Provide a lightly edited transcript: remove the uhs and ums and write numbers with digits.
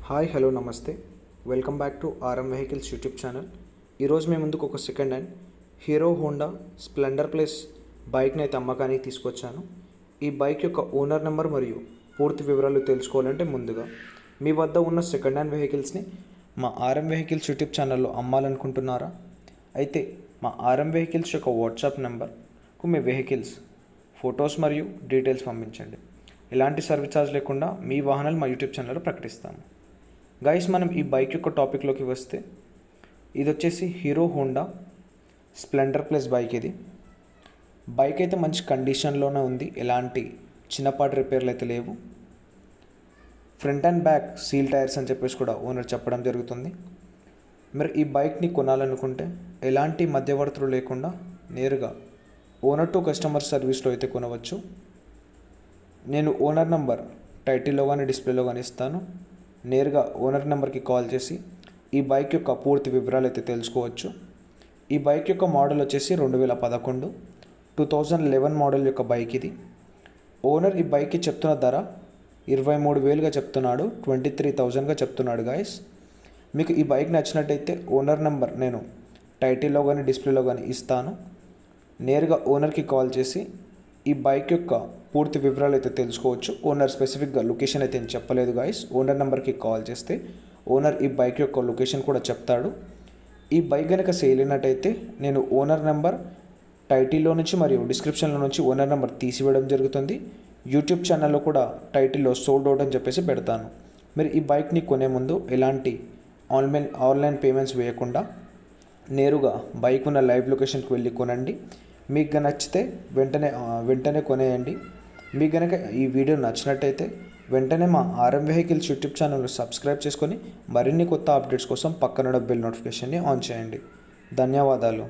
Hi hello నమస్తే. Welcome back to RM vehicles YouTube channel. ఈరోజు మేము ముందుకు ఒక second hand hero Honda Splendor plus బైక్ని అయితే అమ్మకానికి తీసుకొచ్చాను. ఈ బైక్ యొక్క ఓనర్ నెంబర్ మరియు పూర్తి వివరాలు తెలుసుకోవాలంటే ముందుగా మీ వద్ద ఉన్న సెకండ్ హ్యాండ్ వెహికల్స్ని మా ఆర్ఎం వెహికల్స్ యూట్యూబ్ ఛానల్లో అమ్మాలనుకుంటున్నారా? అయితే మా ఆర్ఎం వెహికల్స్ యొక్క వాట్సాప్ నెంబర్కు మీ వెహికల్స్ ఫొటోస్ మరియు డీటెయిల్స్ పంపించండి. ఎలాంటి సర్వీస్ ఛార్జ్ లేకుండా మీ వాహనాలు మా యూట్యూబ్ ఛానల్లో ప్రకటిస్తాము. గైస్, మనం ఈ బైక్ యొక్క టాపిక్లోకి వస్తే ఇది వచ్చేసి hero Honda Splendor plus bike. ఇది బైక్ అయితే మంచి కండిషన్లోనే ఉంది, ఎలాంటి చిన్నపాటి రిపేర్లు అయితే లేవు. Front and back seal tyres అని చెప్పేసి కూడా ఓనర్ చెప్పడం జరుగుతుంది. మీరు ఈ బైక్ని కొనాలనుకుంటే ఎలాంటి మధ్యవర్తులు లేకుండా నేరుగా ఓనర్ టు కస్టమర్ సర్వీస్లో అయితే కొనవచ్చు. నేను ఓనర్ నెంబర్ టైటిల్లో కానీ డిస్ప్లేలో కానీ ఇస్తాను. నేరుగా ఓనర్ నెంబర్కి కాల్ చేసి ఈ బైక్ యొక్క పూర్తి వివరాలు అయితే తెలుసుకోవచ్చు. ఈ బైక్ యొక్క మోడల్ వచ్చేసి 2011 2011 మోడల్ యొక్క బైక్ ఇది. ఓనర్ ఈ బైక్కి చెప్తున్న ధర 23,000గా చెప్తున్నాడు, 23,000గా చెప్తున్నాడు. గాయస్, మీకు ఈ బైక్ నచ్చినట్టయితే ఓనర్ నెంబర్ నేను టైటిల్లో కానీ డిస్ప్లేలో కానీ ఇస్తాను. నేరుగా ఓనర్కి కాల్ చేసి ఈ బైక్ యొక్క పూర్తి వివరాలు అయితే తెలుసుకోవచ్చు. ఓనర్ స్పెసిఫిక్గా లొకేషన్ అయితే ఏం చెప్పలేదు గాయస్. ఓనర్ నెంబర్కి కాల్ చేస్తే ఓనర్ ఈ బైక్ యొక్క లొకేషన్ కూడా చెప్తాడు. ఈ బైక్ కనుక సేల్ అయినట్టయితే నేను ఓనర్ నెంబర్ టైటిల్లో నుంచి మరియు డిస్క్రిప్షన్లో నుంచి ఓనర్ నెంబర్ తీసివేయడం జరుగుతుంది. యూట్యూబ్ ఛానల్లో కూడా టైటిల్లో సోల్డ్ అవుట్ అని చెప్పేసి పెడతాను. మీరు ఈ బైక్ని కొనే ముందు ఎలాంటి ఆన్లైన్ పేమెంట్స్ వేయకుండా నేరుగా బైక్ ఉన్న లైవ్ లొకేషన్కి వెళ్ళి కొనండి. మీకు నచ్చితే వెంటనే కొనేయండి. మీకు కనుక ఈ వీడియో నచ్చినట్టయితే వెంటనే మా ఆర్ఎం వెహికల్స్ యూట్యూబ్ ఛానల్ని సబ్స్క్రైబ్ చేసుకొని మరిన్ని కొత్త అప్డేట్స్ కోసం పక్కన బెల్ నోటిఫికేషన్ని ఆన్ చేయండి. ధన్యవాదాలు.